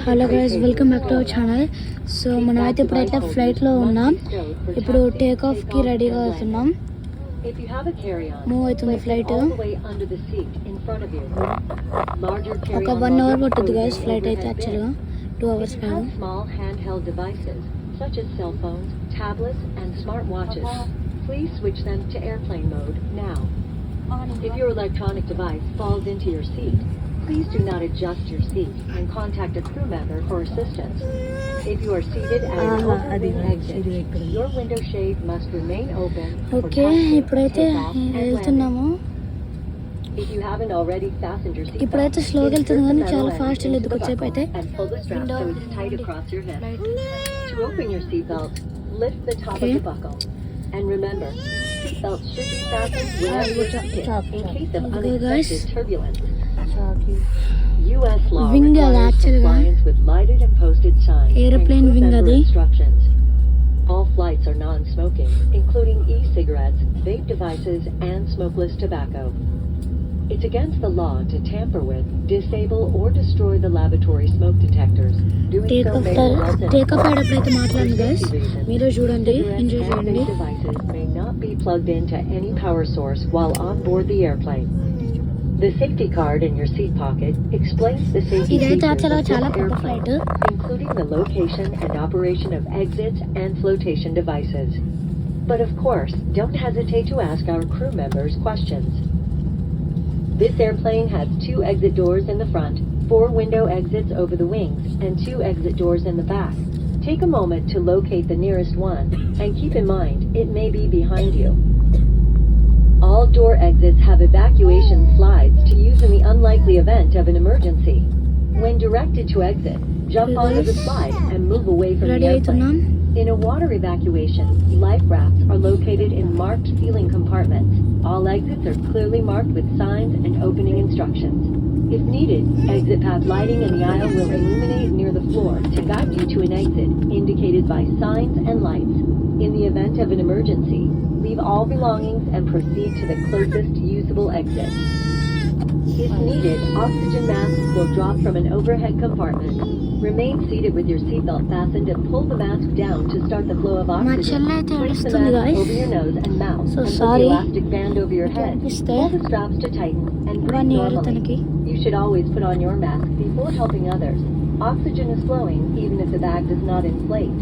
Hello guys, welcome back to our channel. So మనం అయితే ఇప్పుడైతే ఫ్లైట్లో ఉన్నాం. ఇప్పుడు టేక్ ఆఫ్కి రెడీగా అవుతున్నాం. మూవ్ అవుతుంది ఫ్లైట్. ఒక 1 hour పట్టుద్ది గైస్ ఫ్లైట్ అయితే. యాక్చువల్గా 2 hours కాదు. Such as cell phones, tablets, and smartwatches. Please switch them to airplane mode now. If your electronic device falls into your seat, please do not adjust your seat and contact a crew member for assistance. If you are seated at an open exit, your window shade must remain open for okay, ఇప్పుడైతే వెళ్తున్నాము. If you haven't already fastened your seat, ఇప్పుడైతే స్లోగా వెళ్తుంది కానీ చాలా fast వెళ్ళదు. కొద్దిసేపు అయితే and pull the strap so it's tight across your hip. To open your seatbelt, lift the top of the buckle. And remember, seatbelts should be fastened without your seat in case of unexpected turbulence. U.S. law requires compliance with lighted and posted signs Airplane and wing crew member adi. instructions. All flights are non-smoking, including e-cigarettes, vape devices, and smokeless tobacco. It's against the law to tamper with, disable, or destroy the lavatory smoke detectors. Doing take so off may result in take off అయ్యేటప్పుడైతే మాట్లాడండి guys. మీరు చూడండి, enjoy Cigarettes and చేయండి. vape devices may not be plugged into any power source while on board the airplane. The safety card in your seat pocket explains the safety ఇదైతే features యాక్చువల్గా of చాలా this పెద్ద airplane, flight. including the location and operation of exits and flotation devices. But of course, don't hesitate to ask our crew members questions. This airplane has 2 exit doors in the front, 4 window exits over the wings, and 2 exit doors in the back. Take a moment to locate the nearest one, and keep in mind, it may be behind you. All door exits have evacuation slides to use in the unlikely event of an emergency. When directed to exit, jump onto the slide and move away from ready the అవుతున్నాం. airplane. In a water evacuation, life rafts are located in marked ceiling compartments. All exits are clearly marked with signs and opening instructions. If needed, exit path lighting in the aisle will illuminate near the floor to guide you to an exit indicated by signs and lights. In the event of an emergency, leave all belongings and proceed to the closest usable exit. If needed, oxygen masks will drop from an overhead compartment. Remain seated with your seatbelt fastened and pull the mask down to start the flow of మా oxygen. చెల్లి అయితే Place the ఏడుస్తుంది mask guys. over your nose and mouth So and put sorry. the elastic band over your head. Mister. Pull the straps to tighten and breathe 1 year normally. తనకి. You should always put on your mask before helping others. Oxygen is flowing even if the bag does not inflate.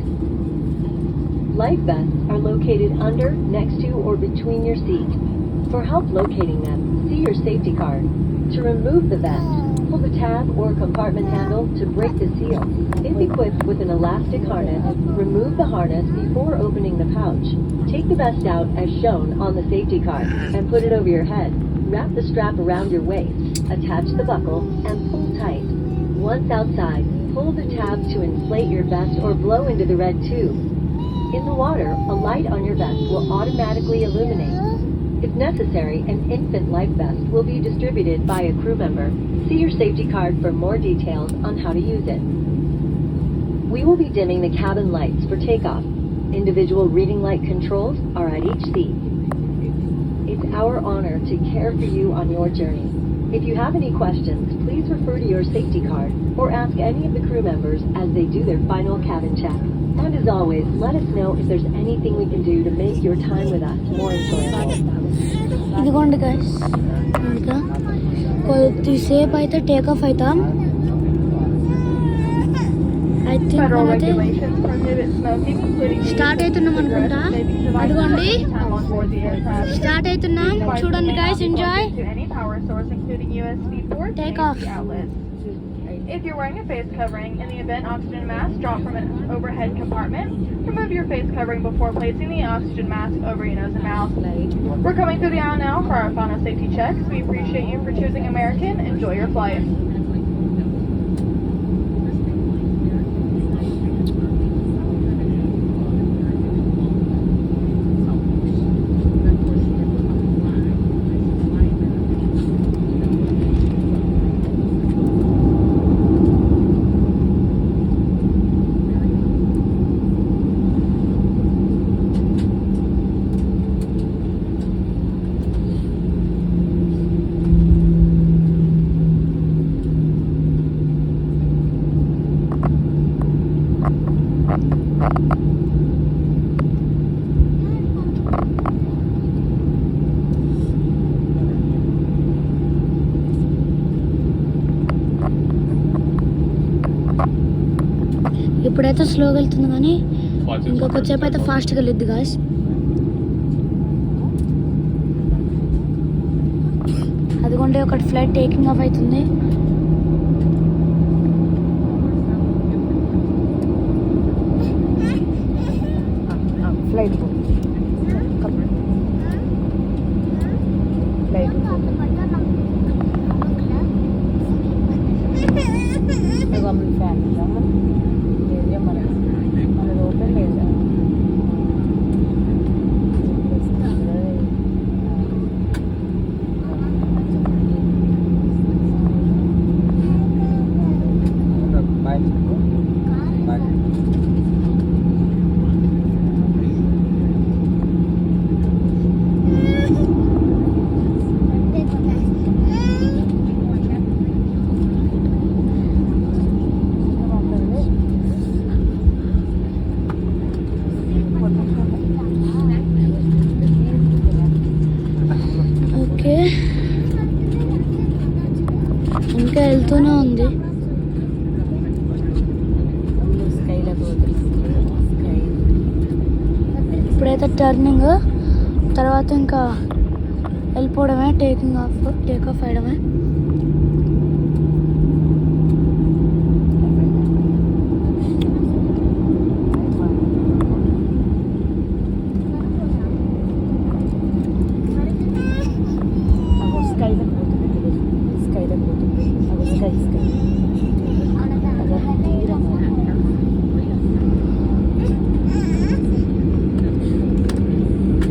Life vests are located under, next to, or between your seat. For help locating them, see your safety card. To remove the vest, pull the tab or compartment handle to break the seal. If equipped with an elastic harness, remove the harness before opening the pouch. Take the vest out as shown on the safety card and put it over your head. Wrap the strap around your waist, attach the buckle, and pull tight. Once outside, pull the tab to inflate your vest or blow into the red tube. In the water, a light on your vest will automatically illuminate. If necessary, an infant life vest will be distributed by a crew member. See your safety card for more details on how to use it. We will be dimming the cabin lights for takeoff. Individual reading light controls are at each seat. It's our honor to care for you on your journey. If you have any questions, please refer to your safety card or ask any of the crew members as they do their final cabin check. And as always, let us know if there's anything we can do to make your time with us more enjoyable. ఇదిగోండి guys, ఇంకా కొద్దిసేపు అయితే take off అవుతాం. I think Federal అయితే regulations prohibit smoking, including start అవుతున్నాం అనుకుంటా. అదిగోండి on board the aircraft. Start అవుతున్నాం. చూడండి guys, enjoy. To any power source, including USB ports Take and off. AC outlets. If you're wearing a face covering, in the event oxygen mask drop from an overhead compartment, remove your face covering before placing the oxygen mask over your nose and mouth. We're coming through the aisle now for our final safety checks. We appreciate you for choosing American. Enjoy your flight. ఇప్పుడైతే స్లోగా వెళ్తుంది కానీ ఇంకొకసేపు అయితే ఫాస్ట్గా వెళ్ళిద్ది guys. అదిగోండి ఒకటి flight taking of అవుతుంది. Flight okay, ఇంకా వెళ్తూనే ఉంది. ఇప్పుడైతే టర్నింగ్, తర్వాత ఇంకా వెళ్ళిపోవడమే, టేక్ ఆఫ్ అయ్యడమే.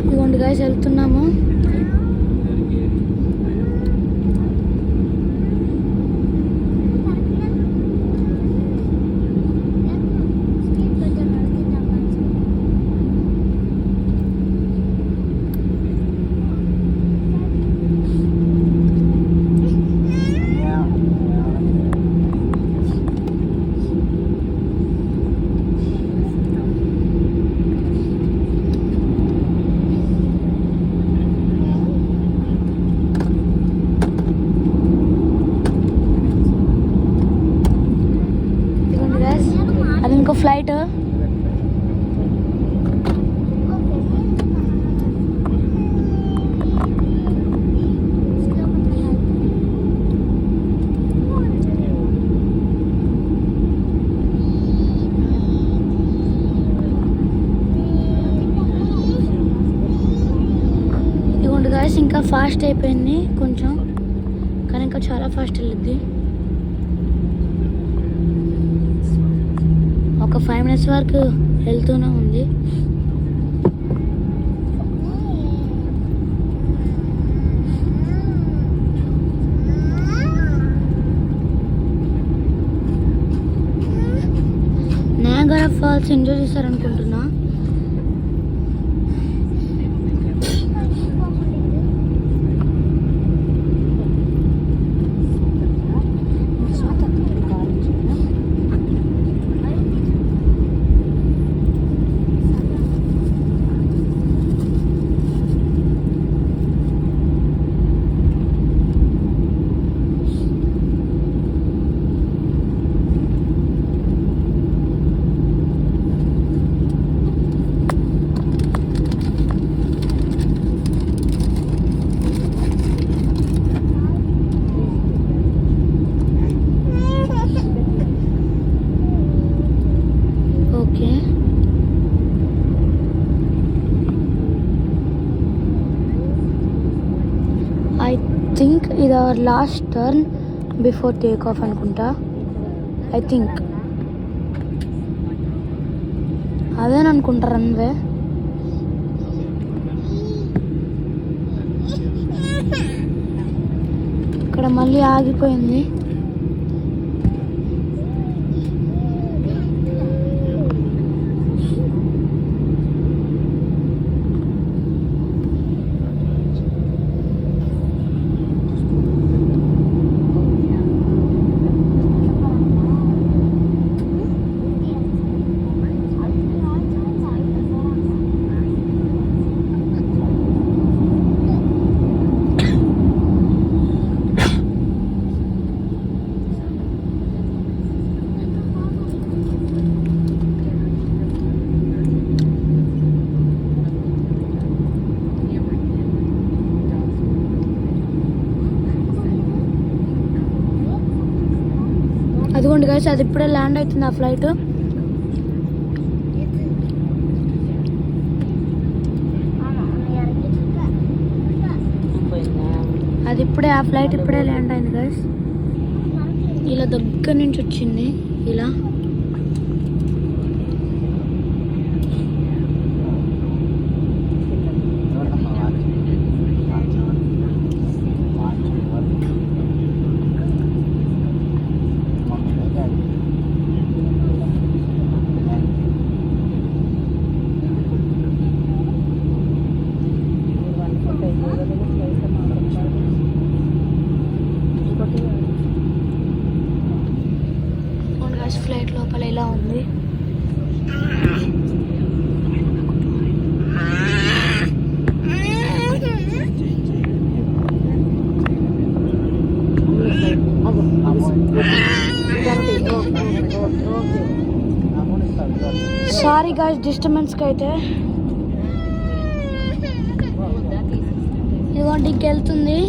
ఇదిగోండి గాయస్ వెళ్తున్నాము. అది ఇంకో ఫ్లైట్. ఇదిగోండి గాయస్ ఇంకా ఫాస్ట్ అయిపోయింది కొంచెం, కానీ ఇంకా చాలా ఫాస్ట్ వెళ్ళిద్ది. ఒక 5 minutes వరకు వెళ్తూనే ఉంది. నయాగరా ఫాల్స్ ఎంజాయ్ చేశారనుకుంటున్నా. ఓకే, ఐ థింక్ ఇది our last turn before take off అనుకుంటా. ఐ థింక్ అదేననుకుంటా రన్వే. ఇక్కడ మళ్ళీ ఆగిపోయింది. గైస్ అది ఇప్పుడే ల్యాండ్ అవుతుంది ఆ ఫ్లైట్. అది ఇప్పుడే ఆ ఫ్లైట్ ఇప్పుడే ల్యాండ్ అయింది గైస్. ఇలా దగ్గర నుంచి వచ్చింది ఇలా. ఫ్లైట్ లోపల ఇలా ఉంది. సారీ గాయ్స్ డిస్టర్బెన్స్ కి అయితే. ఇదిగోండి ఇంకెళ్తుంది.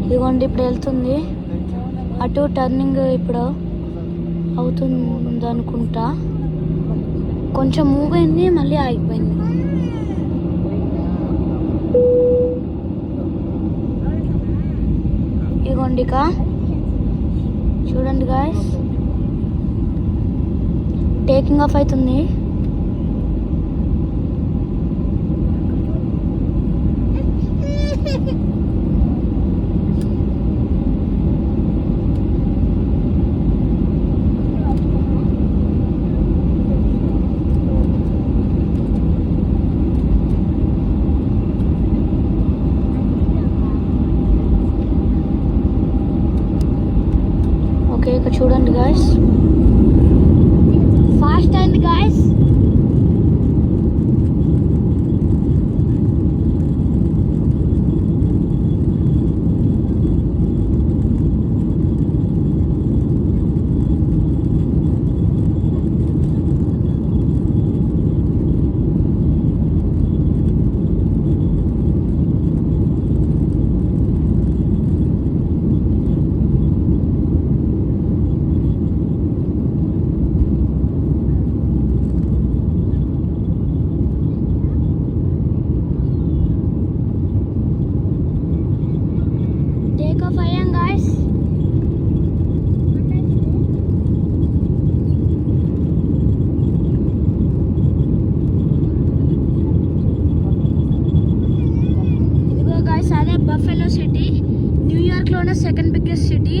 ఇదిగోండి ఇప్పుడు వెళ్తుంది అటు. టర్నింగ్ ఇప్పుడు అవుతుంది అనుకుంటా. కొంచెం మూవ్ అయింది మళ్ళీ ఆగిపోయింది. ఇదిగోండి ఇక చూడండి గాయ్స్ టేకింగ్ ఆఫ్ అవుతుంది. ఇక్కడ చూడండి గాయ్స్ ఫాస్ట్ అయింది గాయ్స్. బఫెలో సిటీ న్యూయార్క్ లోనే సెకండ్ బిగ్గెస్ట్ సిటీ.